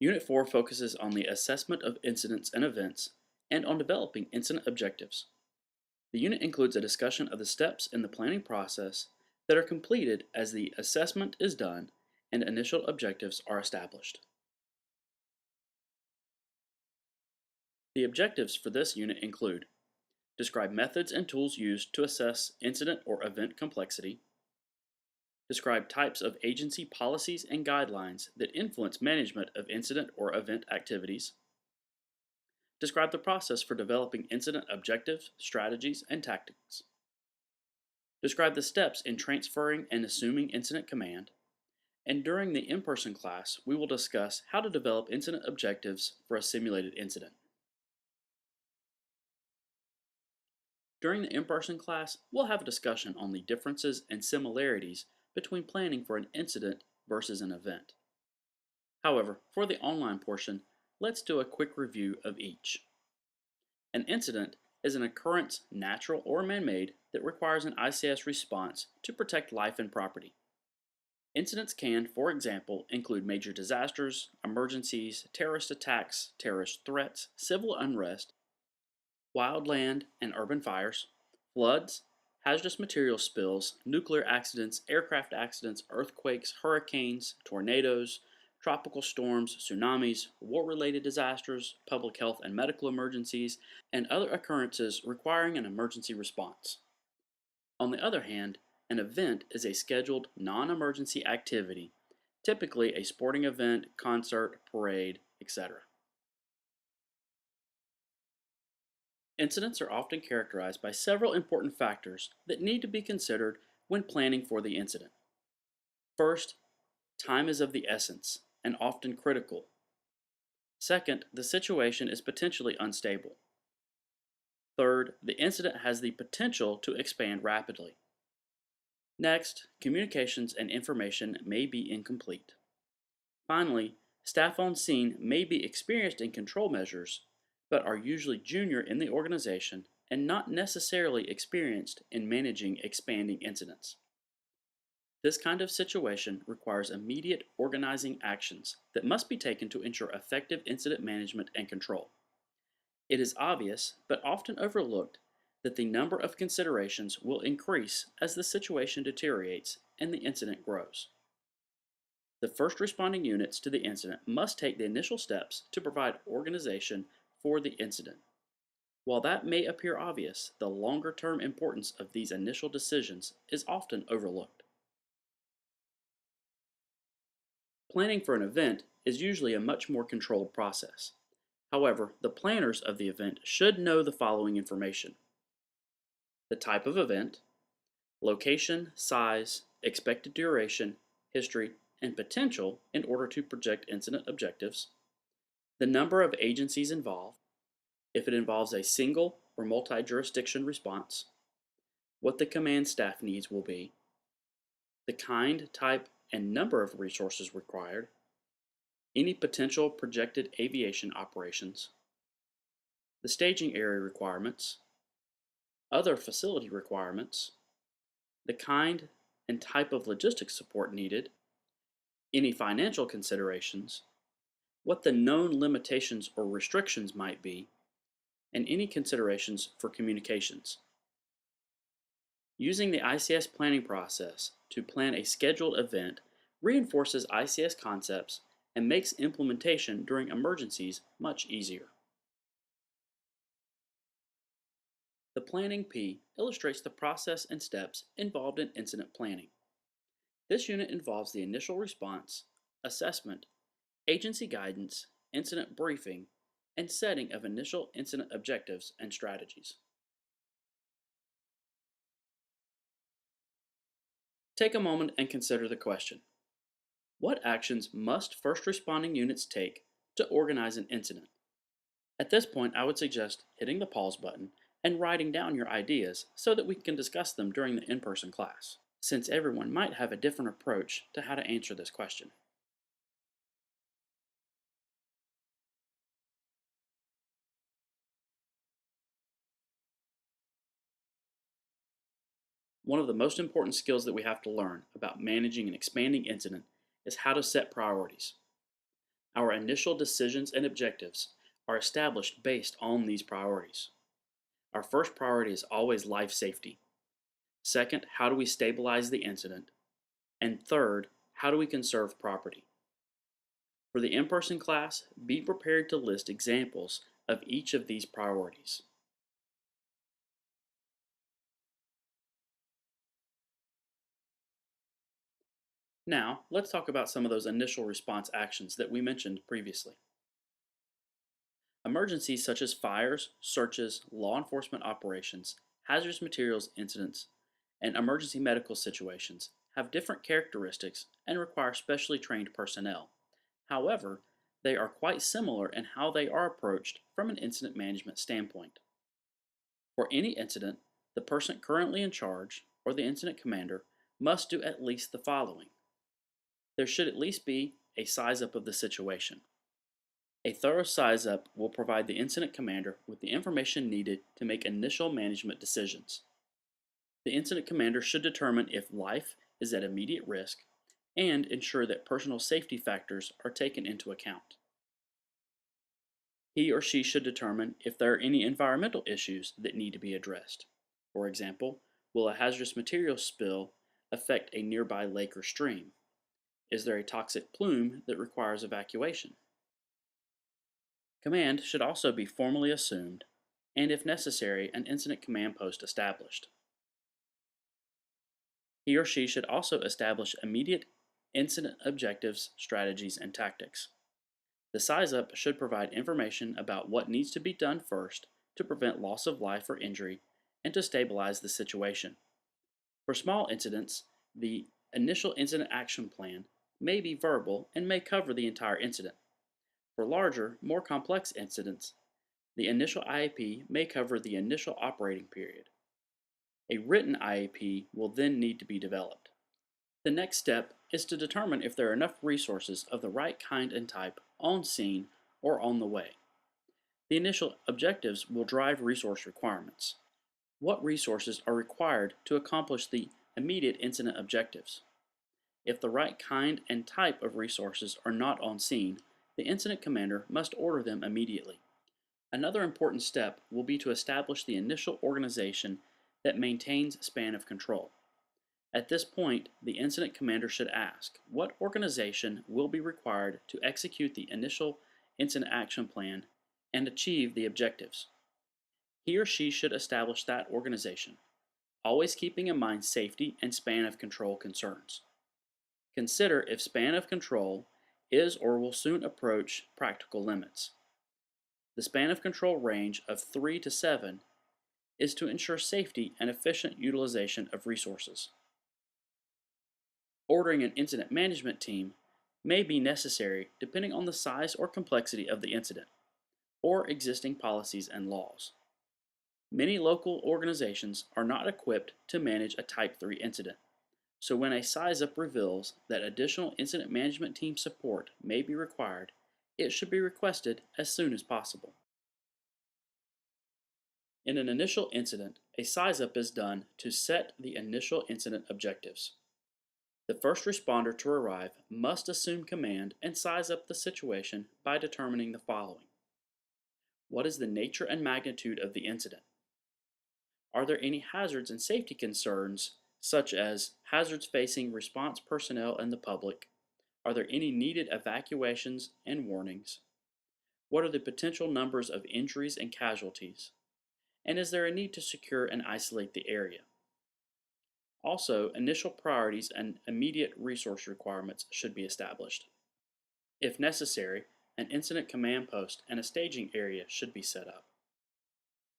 Unit 4 focuses on the assessment of incidents and events and on developing incident objectives. The unit includes a discussion of the steps in the planning process that are completed as the assessment is done and initial objectives are established. The objectives for this unit include: describe methods and tools used to assess incident or event complexity, describe types of agency policies and guidelines that influence management of incident or event activities, describe the process for developing incident objectives, strategies, and tactics, describe the steps in transferring and assuming incident command, and during the in-person class, we will discuss how to develop incident objectives for a simulated incident. During the in-person class, we'll have a discussion on the differences and similarities between planning for an incident versus an event. However, for the online portion, let's do a quick review of each. An incident is an occurrence, natural or man-made, that requires an ICS response to protect life and property. Incidents can, for example, include major disasters, emergencies, terrorist attacks, terrorist threats, civil unrest, wildland and urban fires, floods, hazardous material spills, nuclear accidents, aircraft accidents, earthquakes, hurricanes, tornadoes, tropical storms, tsunamis, war-related disasters, public health and medical emergencies, and other occurrences requiring an emergency response. On the other hand, an event is a scheduled non-emergency activity, typically a sporting event, concert, parade, etc. Incidents are often characterized by several important factors that need to be considered when planning for the incident. First, time is of the essence and often critical. Second, the situation is potentially unstable. Third, the incident has the potential to expand rapidly. Next, communications and information may be incomplete. Finally, staff on scene may be experienced in control measures, but are usually junior in the organization and not necessarily experienced in managing expanding incidents. This kind of situation requires immediate organizing actions that must be taken to ensure effective incident management and control. It is obvious, but often overlooked, that the number of considerations will increase as the situation deteriorates and the incident grows. The first responding units to the incident must take the initial steps to provide organization for the incident. While that may appear obvious, the longer-term importance of these initial decisions is often overlooked. Planning for an event is usually a much more controlled process. However, the planners of the event should know the following information: the type of event, location, size, expected duration, history, and potential in order to project incident objectives, the number of agencies involved, if it involves a single or multi-jurisdiction response, what the command staff needs will be, the kind, type, and number of resources required, any potential projected aviation operations, the staging area requirements, other facility requirements, the kind and type of logistics support needed, any financial considerations, what the known limitations or restrictions might be, and any considerations for communications. Using the ICS planning process to plan a scheduled event reinforces ICS concepts and makes implementation during emergencies much easier. The Planning P illustrates the process and steps involved in incident planning. This unit involves the initial response, assessment, agency guidance, incident briefing, and setting of initial incident objectives and strategies. Take a moment and consider the question: what actions must first responding units take to organize an incident? At this point, I would suggest hitting the pause button and writing down your ideas so that we can discuss them during the in-person class, since everyone might have a different approach to how to answer this question. One of the most important skills that we have to learn about managing an expanding incident is how to set priorities. Our initial decisions and objectives are established based on these priorities. Our first priority is always life safety. Second, how do we stabilize the incident? And third, how do we conserve property? For the in-person class, be prepared to list examples of each of these priorities. Now, let's talk about some of those initial response actions that we mentioned previously. Emergencies such as fires, searches, law enforcement operations, hazardous materials incidents, and emergency medical situations have different characteristics and require specially trained personnel. However, they are quite similar in how they are approached from an incident management standpoint. For any incident, the person currently in charge, or the incident commander, must do at least the following. There should at least be a size up of the situation. A thorough size up will provide the incident commander with the information needed to make initial management decisions. The incident commander should determine if life is at immediate risk and ensure that personal safety factors are taken into account. He or she should determine if there are any environmental issues that need to be addressed. For example, will a hazardous materials spill affect a nearby lake or stream? Is there a toxic plume that requires evacuation? Command should also be formally assumed, and if necessary, an incident command post established. He or she should also establish immediate incident objectives, strategies, and tactics. The size up should provide information about what needs to be done first to prevent loss of life or injury and to stabilize the situation. For small incidents, the initial incident action plan may be verbal and may cover the entire incident. For larger, more complex incidents, the initial IAP may cover the initial operating period. A written IAP will then need to be developed. The next step is to determine if there are enough resources of the right kind and type on scene or on the way. The initial objectives will drive resource requirements. What resources are required to accomplish the immediate incident objectives? If the right kind and type of resources are not on scene, the incident commander must order them immediately. Another important step will be to establish the initial organization that maintains span of control. At this point, the incident commander should ask, what organization will be required to execute the initial incident action plan and achieve the objectives? He or she should establish that organization, always keeping in mind safety and span of control concerns. Consider if span of control is or will soon approach practical limits. The span of control range of 3 to 7 is to ensure safety and efficient utilization of resources. Ordering an incident management team may be necessary depending on the size or complexity of the incident, or existing policies and laws. Many local organizations are not equipped to manage a Type 3 incident, so when a size up reveals that additional incident management team support may be required, it should be requested as soon as possible. In an initial incident, a size up is done to set the initial incident objectives. The first responder to arrive must assume command and size up the situation by determining the following. What is the nature and magnitude of the incident? Are there any hazards and safety concerns, such as hazards facing response personnel and the public? Are there any needed evacuations and warnings? What are the potential numbers of injuries and casualties? And is there a need to secure and isolate the area? Also, initial priorities and immediate resource requirements should be established. If necessary, an incident command post and a staging area should be set up.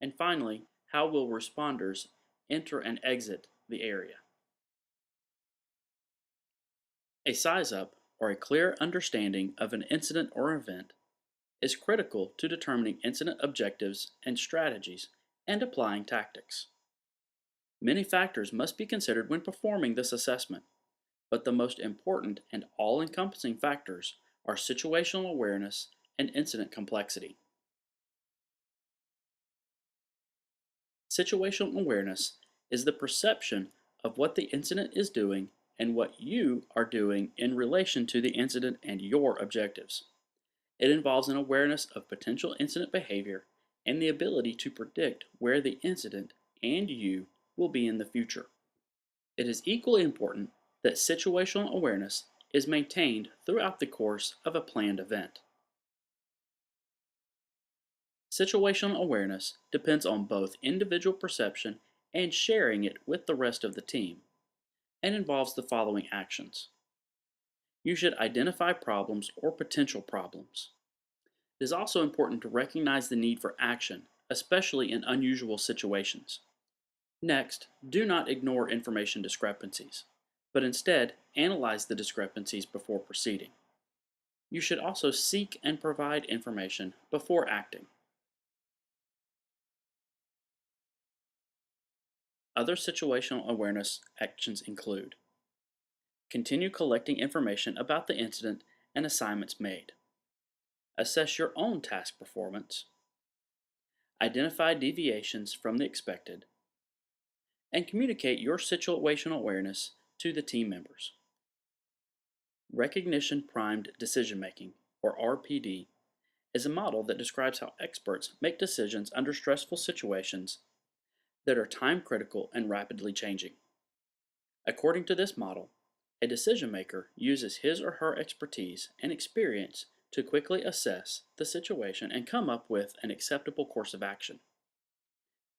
And finally, how will responders enter and exit the area? A size up, or a clear understanding of an incident or event, is critical to determining incident objectives and strategies and applying tactics. Many factors must be considered when performing this assessment, but the most important and all-encompassing factors are situational awareness and incident complexity. Situational awareness is the perception of what the incident is doing and what you are doing in relation to the incident and your objectives. It involves an awareness of potential incident behavior and the ability to predict where the incident and you will be in the future. It is equally important that situational awareness is maintained throughout the course of a planned event. Situational awareness depends on both individual perception and sharing it with the rest of the team, and involves the following actions. You should identify problems or potential problems. It is also important to recognize the need for action, especially in unusual situations. Next, do not ignore information discrepancies, but instead analyze the discrepancies before proceeding. You should also seek and provide information before acting. Other situational awareness actions include: continue collecting information about the incident and assignments made. Assess your own task performance. Identify deviations from the expected. And communicate your situational awareness to the team members. Recognition primed decision making, or RPD, is a model that describes how experts make decisions under stressful situations that are time critical and rapidly changing. According to this model, a decision maker uses his or her expertise and experience to quickly assess the situation and come up with an acceptable course of action.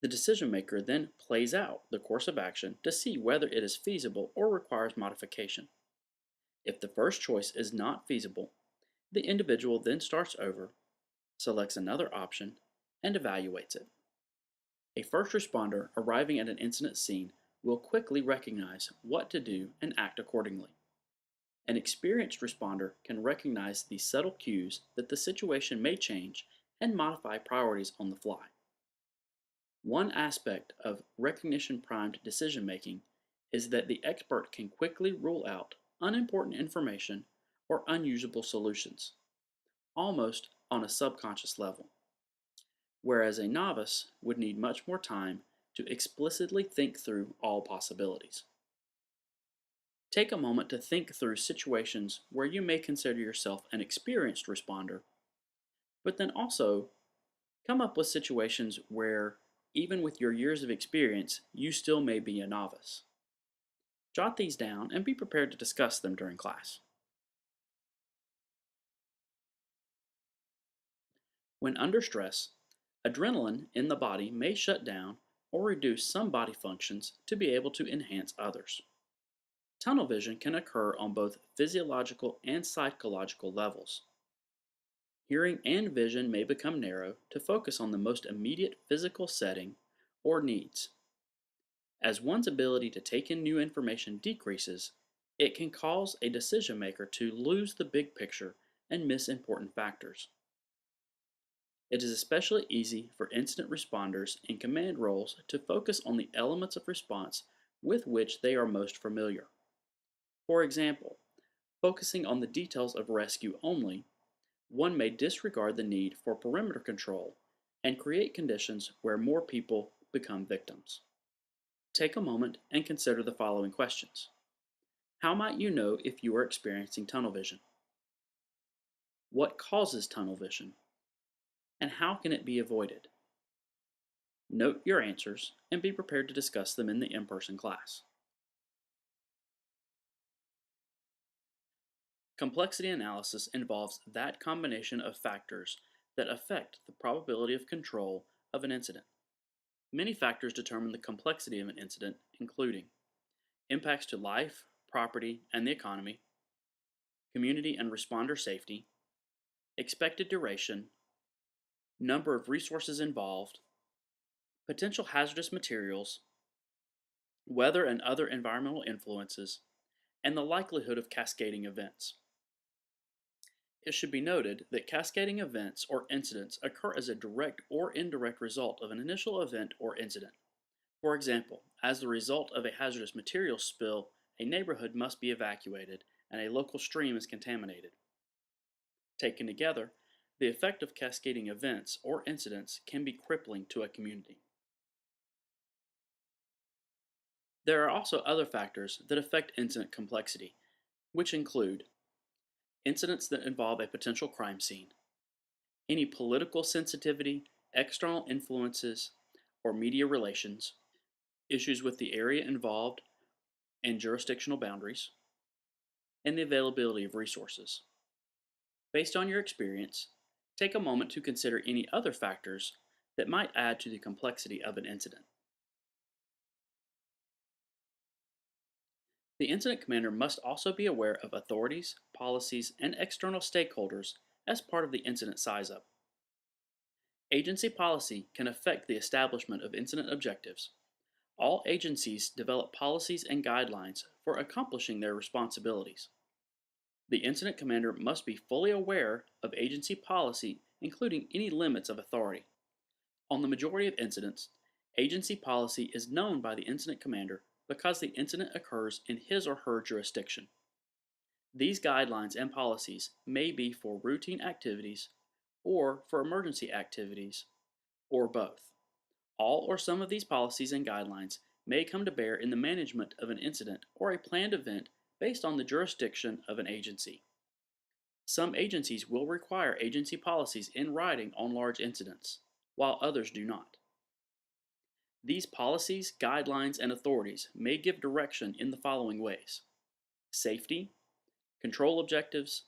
The decision maker then plays out the course of action to see whether it is feasible or requires modification. If the first choice is not feasible, the individual then starts over, selects another option, and evaluates it. A first responder arriving at an incident scene will quickly recognize what to do and act accordingly. An experienced responder can recognize the subtle cues that the situation may change and modify priorities on the fly. One aspect of recognition primed decision making is that the expert can quickly rule out unimportant information or unusable solutions, almost on a subconscious level, whereas a novice would need much more time to explicitly think through all possibilities. Take a moment to think through situations where you may consider yourself an experienced responder, but then also come up with situations where, even with your years of experience, you still may be a novice. Jot these down and be prepared to discuss them during class. When under stress, adrenaline in the body may shut down or reduce some body functions to be able to enhance others. Tunnel vision can occur on both physiological and psychological levels. Hearing and vision may become narrow to focus on the most immediate physical setting or needs. As one's ability to take in new information decreases, it can cause a decision maker to lose the big picture and miss important factors. It is especially easy for incident responders in command roles to focus on the elements of response with which they are most familiar. For example, focusing on the details of rescue only, one may disregard the need for perimeter control and create conditions where more people become victims. Take a moment and consider the following questions. How might you know if you are experiencing tunnel vision? What causes tunnel vision? And how can it be avoided? Note your answers and be prepared to discuss them in the in-person class. Complexity analysis involves that combination of factors that affect the probability of control of an incident. Many factors determine the complexity of an incident, including impacts to life, property, and the economy, community and responder safety, expected duration, number of resources involved, potential hazardous materials, weather and other environmental influences, and the likelihood of cascading events. It should be noted that cascading events or incidents occur as a direct or indirect result of an initial event or incident. For example, as the result of a hazardous materials spill, a neighborhood must be evacuated and a local stream is contaminated. Taken together, the effect of cascading events or incidents can be crippling to a community. There are also other factors that affect incident complexity, which include incidents that involve a potential crime scene. Any political sensitivity, external influences, or media relations, issues with the area involved and jurisdictional boundaries, and the availability of resources. Based on your experience, take a moment to consider any other factors that might add to the complexity of an incident. The incident commander must also be aware of authorities, policies, and external stakeholders as part of the incident size up. Agency policy can affect the establishment of incident objectives. All agencies develop policies and guidelines for accomplishing their responsibilities. The incident commander must be fully aware of agency policy, including any limits of authority. On the majority of incidents, agency policy is known by the incident commander because the incident occurs in his or her jurisdiction. These guidelines and policies may be for routine activities or for emergency activities, or both. All or some of these policies and guidelines may come to bear in the management of an incident or a planned event based on the jurisdiction of an agency. Some agencies will require agency policies in writing on large incidents, while others do not. These policies, guidelines, and authorities may give direction in the following ways: safety, control objectives,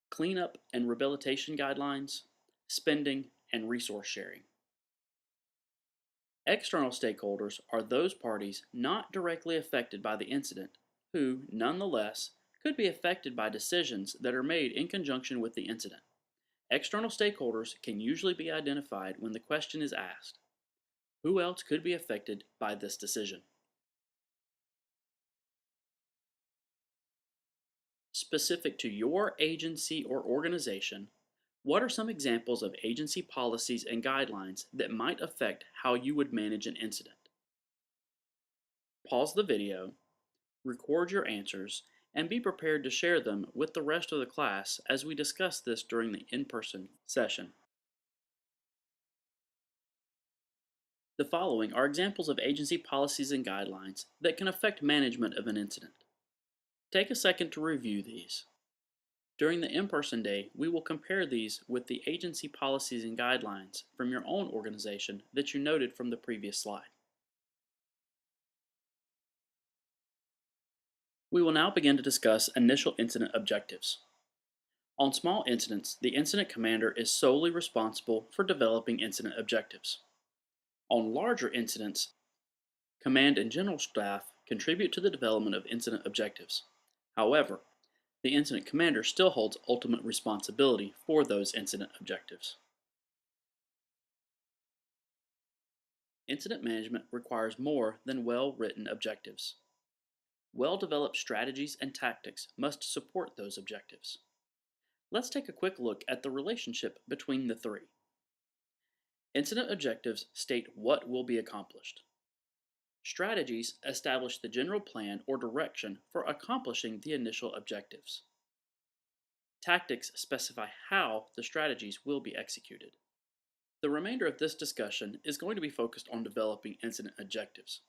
cleanup and rehabilitation guidelines, spending, and resource sharing. External stakeholders are those parties not directly affected by the incident who, nonetheless, could be affected by decisions that are made in conjunction with the incident. External stakeholders can usually be identified when the question is asked, who else could be affected by this decision? Specific to your agency or organization, what are some examples of agency policies and guidelines that might affect how you would manage an incident? Pause the video, record your answers, and be prepared to share them with the rest of the class as we discuss this during the in-person session. The following are examples of agency policies and guidelines that can affect management of an incident. Take a second to review these. During the in-person day, we will compare these with the agency policies and guidelines from your own organization that you noted from the previous slide. We will now begin to discuss initial incident objectives. On small incidents, the incident commander is solely responsible for developing incident objectives. On larger incidents, command and general staff contribute to the development of incident objectives. However, the incident commander still holds ultimate responsibility for those incident objectives. Incident management requires more than well-written objectives. Well-developed strategies and tactics must support those objectives. Let's take a quick look at the relationship between the three. Incident objectives state what will be accomplished. Strategies establish the general plan or direction for accomplishing the initial objectives. Tactics specify how the strategies will be executed. The remainder of this discussion is going to be focused on developing incident objectives.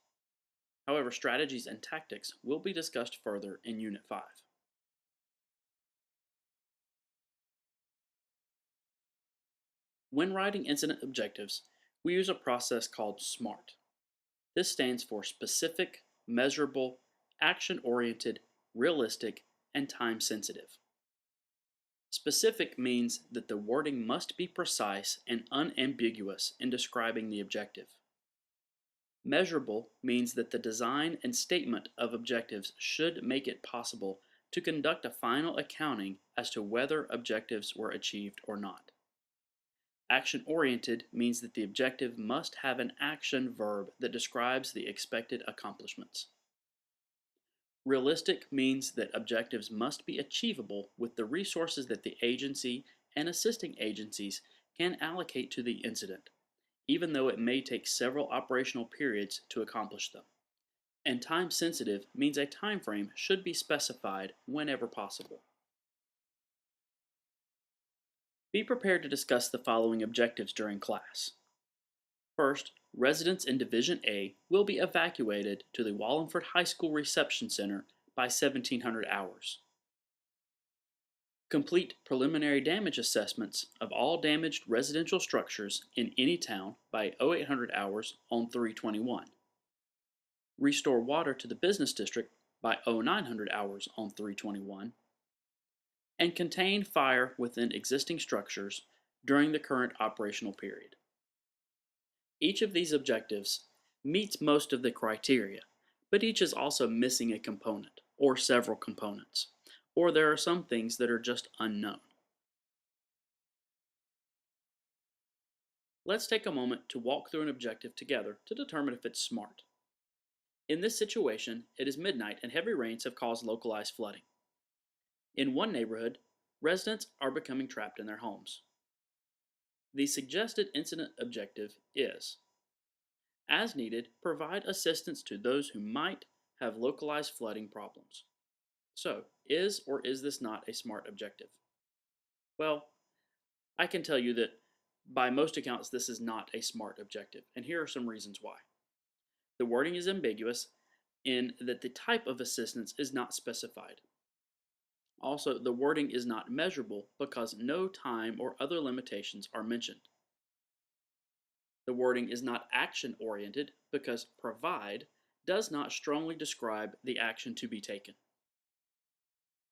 However, strategies and tactics will be discussed further in Unit 5. When writing incident objectives, we use a process called SMART. This stands for specific, measurable, action-oriented, realistic, and time-sensitive. Specific means that the wording must be precise and unambiguous in describing the objective. Measurable means that the design and statement of objectives should make it possible to conduct a final accounting as to whether objectives were achieved or not. Action-oriented means that the objective must have an action verb that describes the expected accomplishments. Realistic means that objectives must be achievable with the resources that the agency and assisting agencies can allocate to the incident, even though it may take several operational periods to accomplish them. And time-sensitive means a time frame should be specified whenever possible. Be prepared to discuss the following objectives during class. First, residents in Division A will be evacuated to the Wallingford High School Reception Center by 1700 hours. Complete preliminary damage assessments of all damaged residential structures in any town by 0800 hours on 321. Restore water to the business district by 0900 hours on 321. And contain fire within existing structures during the current operational period. Each of these objectives meets most of the criteria, but each is also missing a component or several components, or there are some things that are just unknown. Let's take a moment to walk through an objective together to determine if it's SMART. In this situation, it is midnight and heavy rains have caused localized flooding. In one neighborhood, residents are becoming trapped in their homes. The suggested incident objective is, as needed, provide assistance to those who might have localized flooding problems. So, is or is this not a SMART objective? Well, I can tell you that by most accounts this is not a SMART objective, and here are some reasons why. The wording is ambiguous in that the type of assistance is not specified. Also, the wording is not measurable because no time or other limitations are mentioned. The wording is not action-oriented because provide does not strongly describe the action to be taken.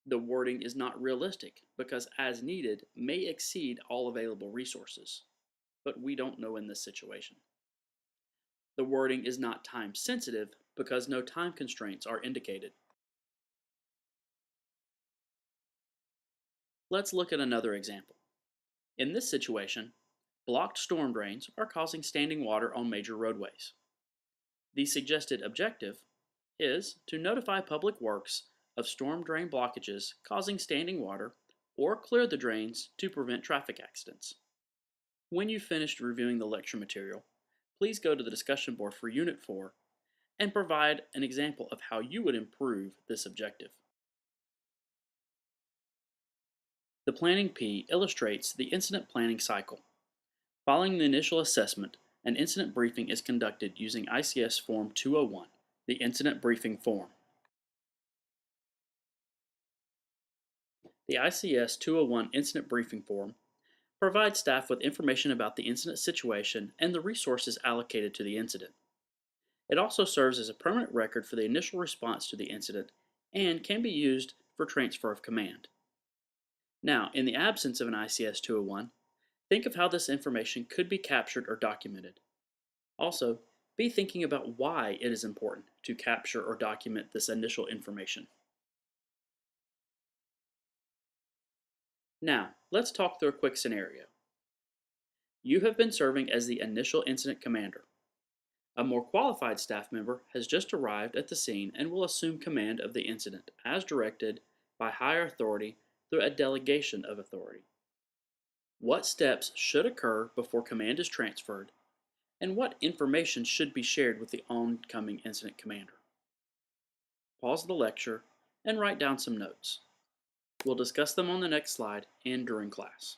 The wording is not realistic because as needed may exceed all available resources, but we don't know in this situation. The wording is not time sensitive because no time constraints are indicated. Let's look at another example. In this situation, blocked storm drains are causing standing water on major roadways. The suggested objective is to notify Public Works of storm drain blockages causing standing water or clear the drains to prevent traffic accidents. When you've finished reviewing the lecture material, please go to the discussion board for Unit 4 and provide an example of how you would improve this objective. The Planning P illustrates the incident planning cycle. Following the initial assessment, an incident briefing is conducted using ICS Form 201, the Incident Briefing Form. The ICS 201 Incident Briefing Form provides staff with information about the incident situation and the resources allocated to the incident. It also serves as a permanent record for the initial response to the incident and can be used for transfer of command. Now, in the absence of an ICS 201, think of how this information could be captured or documented. Also, be thinking about why it is important to capture or document this initial information. Now, let's talk through a quick scenario. You have been serving as the initial incident commander. A more qualified staff member has just arrived at the scene and will assume command of the incident as directed by higher authority through a delegation of authority. What steps should occur before command is transferred, and what information should be shared with the oncoming incident commander? Pause the lecture and write down some notes. We'll discuss them on the next slide and during class.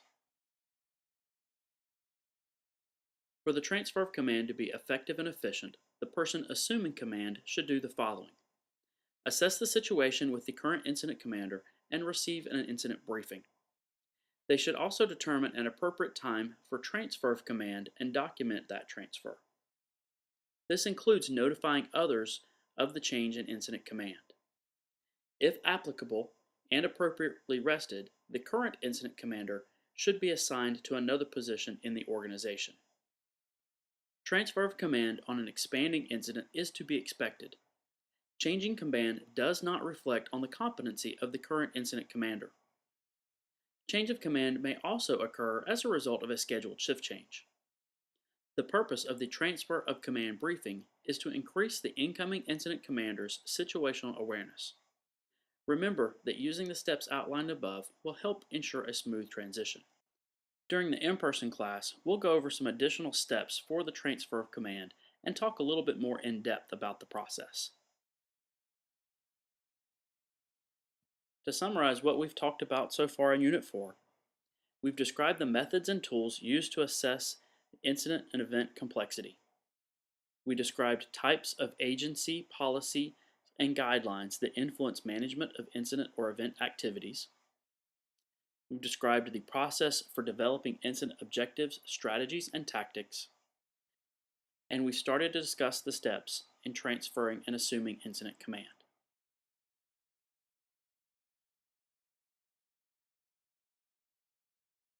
For the transfer of command to be effective and efficient, the person assuming command should do the following. Assess the situation with the current incident commander and receive an incident briefing. They should also determine an appropriate time for transfer of command and document that transfer. This includes notifying others of the change in incident command. If applicable and appropriately rested, the current incident commander should be assigned to another position in the organization. Transfer of command on an expanding incident is to be expected. Changing command does not reflect on the competency of the current incident commander. Change of command may also occur as a result of a scheduled shift change. The purpose of the transfer of command briefing is to increase the incoming incident commander's situational awareness. Remember that using the steps outlined above will help ensure a smooth transition. During the in-person class, we'll go over some additional steps for the transfer of command and talk a little bit more in depth about the process. To summarize what we've talked about so far in Unit 4, we've described the methods and tools used to assess incident and event complexity. We described types of agency, policy, and guidelines that influence management of incident or event activities. We've described the process for developing incident objectives, strategies, and tactics, and we started to discuss the steps in transferring and assuming incident command.